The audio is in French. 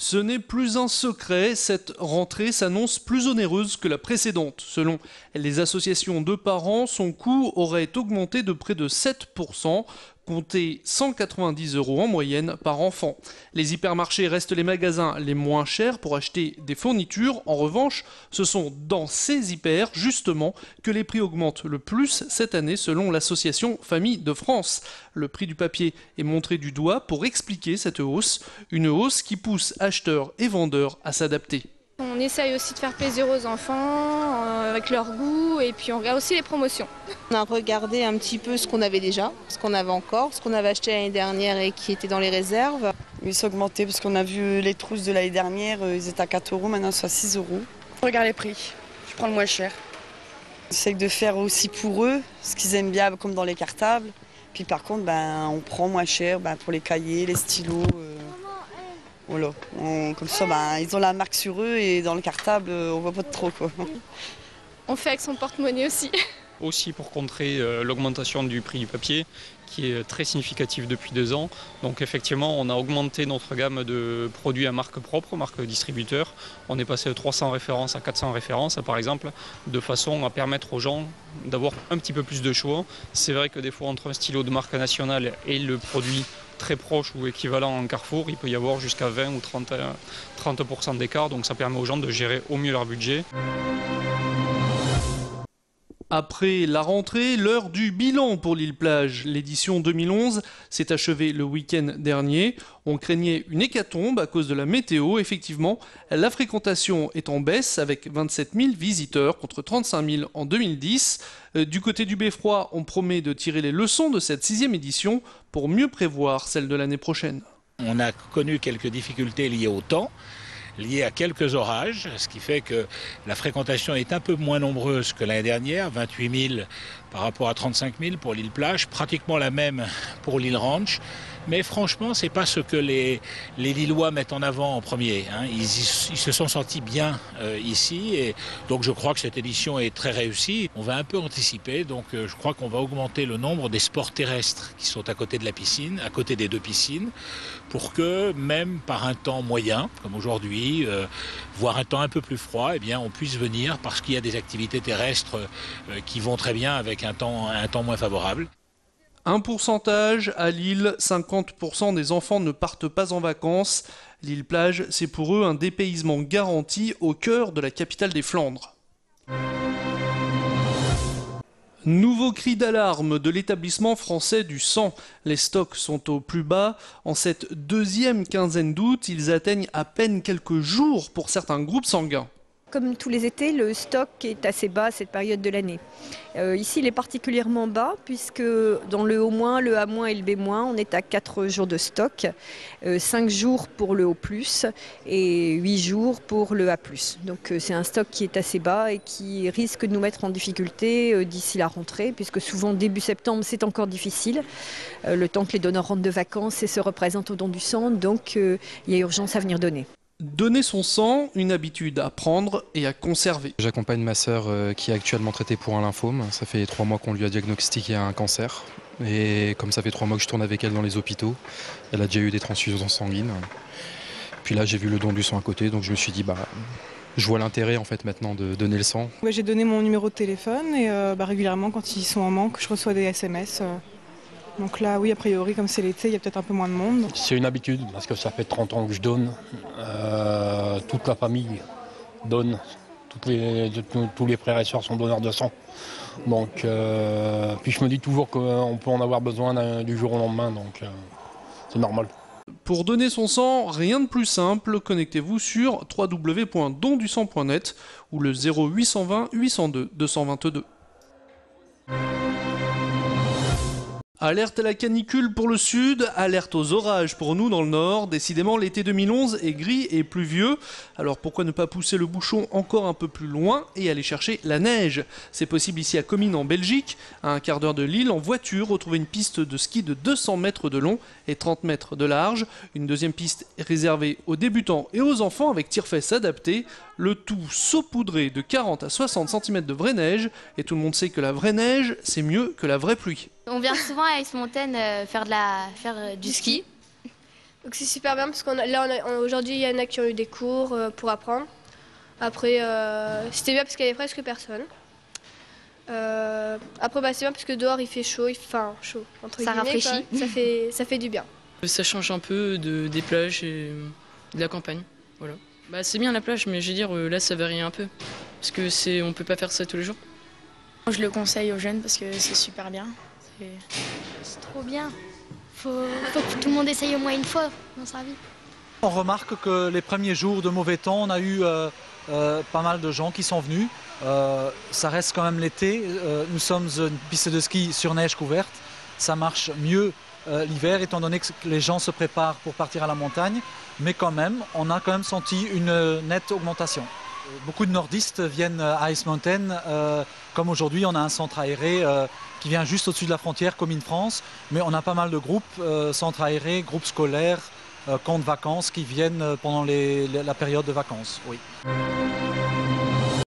Ce n'est plus un secret, cette rentrée s'annonce plus onéreuse que la précédente. Selon les associations de parents, son coût aurait augmenté de près de 7%, comptez 190 € en moyenne par enfant. Les hypermarchés restent les magasins les moins chers pour acheter des fournitures. En revanche, ce sont dans ces hypers, justement, que les prix augmentent le plus cette année selon l'association Famille de France. Le prix du papier est montré du doigt pour expliquer cette hausse, une hausse qui pousse acheteurs et vendeurs à s'adapter. On essaye aussi de faire plaisir aux enfants avec leur goût et puis on regarde aussi les promotions. On a regardé un petit peu ce qu'on avait déjà, ce qu'on avait encore, ce qu'on avait acheté l'année dernière et qui était dans les réserves. Ils sont augmentés parce qu'on a vu les trousses de l'année dernière, ils étaient à 4 €, maintenant ils sont à 6 €. Je regarde les prix, je prends le moins cher. J'essaie de faire aussi pour eux ce qu'ils aiment bien comme dans les cartables. Puis par contre, on prend moins cher pour les cahiers, les stylos. Voilà. Comme ça, ils ont la marque sur eux et dans le cartable, on voit pas trop, quoi. On fait avec son porte-monnaie aussi. Aussi pour contrer l'augmentation du prix du papier qui est très significative depuis 2 ans. Donc effectivement, on a augmenté notre gamme de produits à marque propre, marque distributeur. On est passé de 300 références à 400 références, par exemple, de façon à permettre aux gens d'avoir un petit peu plus de choix. C'est vrai que des fois, entre un stylo de marque nationale et le produit très proche ou équivalent en Carrefour, il peut y avoir jusqu'à 20 ou 30% d'écart. Donc ça permet aux gens de gérer au mieux leur budget. Après la rentrée, l'heure du bilan pour l'île-Plage. L'édition 2011 s'est achevée le week-end dernier. On craignait une hécatombe à cause de la météo. Effectivement, la fréquentation est en baisse avec 27 000 visiteurs contre 35 000 en 2010. Du côté du Beffroi, on promet de tirer les leçons de cette 6e édition pour mieux prévoir celle de l'année prochaine. On a connu quelques difficultés liées au temps, liées à quelques orages, ce qui fait que la fréquentation est un peu moins nombreuse que l'année dernière, 28 000 par rapport à 35 000 pour l'île Plage, pratiquement la même pour l'île Ranch. Mais franchement, c'est pas ce que les Lillois mettent en avant en premier. Ils se sont sentis bien ici et donc je crois que cette édition est très réussie. On va un peu anticiper, donc je crois qu'on va augmenter le nombre des sports terrestres qui sont à côté de la piscine, à côté des 2 piscines, pour que même par un temps moyen, comme aujourd'hui, voire un temps un peu plus froid, eh bien, on puisse venir parce qu'il y a des activités terrestres qui vont très bien avec un temps moins favorable. Un pourcentage à Lille, 50% des enfants ne partent pas en vacances. L'île-Plage, c'est pour eux un dépaysement garanti au cœur de la capitale des Flandres. Nouveau cri d'alarme de l'établissement français du sang. Les stocks sont au plus bas. En cette 2e quinzaine d'août, ils atteignent à peine quelques jours pour certains groupes sanguins. Comme tous les étés, le stock est assez bas à cette période de l'année. Ici, il est particulièrement bas puisque dans le O-, le A- et le B-, on est à 4 jours de stock, 5 jours pour le O+, et 8 jours pour le A+. Donc c'est un stock qui est assez bas et qui risque de nous mettre en difficulté d'ici la rentrée, puisque souvent début septembre, c'est encore difficile, le temps que les donneurs rentrent de vacances et se représentent au don du sang, donc il y a urgence à venir donner. Donner son sang, une habitude à prendre et à conserver. J'accompagne ma sœur qui est actuellement traitée pour un lymphome. Ça fait 3 mois qu'on lui a diagnostiqué un cancer. Et comme ça fait 3 mois que je tourne avec elle dans les hôpitaux, elle a déjà eu des transfusions sanguines. Puis là, j'ai vu le don du sang à côté, donc je me suis dit, je vois l'intérêt en fait maintenant de donner le sang. J'ai donné mon numéro de téléphone et régulièrement, quand ils sont en manque, je reçois des SMS. Donc là, oui, a priori, comme c'est l'été, il y a peut-être un peu moins de monde. C'est une habitude, parce que ça fait 30 ans que je donne. Toute la famille donne. Tous les frères et sœurs sont donneurs de sang. Donc, puis je me dis toujours qu'on peut en avoir besoin du jour au lendemain, donc c'est normal. Pour donner son sang, rien de plus simple, connectez-vous sur www.dondusang.net ou le 0820 802 222. Alerte à la canicule pour le sud, alerte aux orages pour nous dans le nord. Décidément, l'été 2011 est gris et pluvieux. Alors pourquoi ne pas pousser le bouchon encore un peu plus loin et aller chercher la neige? C'est possible ici à Comines en Belgique. À un quart d'heure de Lille, en voiture, retrouver une piste de ski de 200 mètres de long et 30 mètres de large. Une deuxième piste est réservée aux débutants et aux enfants avec tire-fesses adapté. Le tout saupoudré de 40 à 60 cm de vraie neige. Et tout le monde sait que la vraie neige, c'est mieux que la vraie pluie. On vient souvent à Aix-Montaigne faire du ski. Donc c'est super bien parce qu'aujourd'hui il y en a qui ont eu des cours pour apprendre. Après c'était bien parce qu'il y avait presque personne. Après c'est bien parce que dehors il fait chaud, chaud entre ça guillemets, rafraîchit. ça fait du bien. Ça change un peu des plages et de la campagne. Voilà. C'est bien la plage, mais je veux dire là ça varie un peu parce que on peut pas faire ça tous les jours. Je le conseille aux jeunes parce que c'est super bien. C'est trop bien. Faut que tout le monde essaye au moins une fois dans sa vie. On remarque que les premiers jours de mauvais temps, on a eu pas mal de gens qui sont venus. Ça reste quand même l'été. Nous sommes une piste de ski sur neige couverte. Ça marche mieux l'hiver étant donné que les gens se préparent pour partir à la montagne. Mais quand même, on a quand même senti une nette augmentation. Beaucoup de nordistes viennent à Ice Mountain. Comme aujourd'hui, on a un centre aéré qui vient juste au-dessus de la frontière, comme in France. Mais on a pas mal de groupes, centres aérés, groupes scolaires, camps de vacances qui viennent pendant la période de vacances. Oui.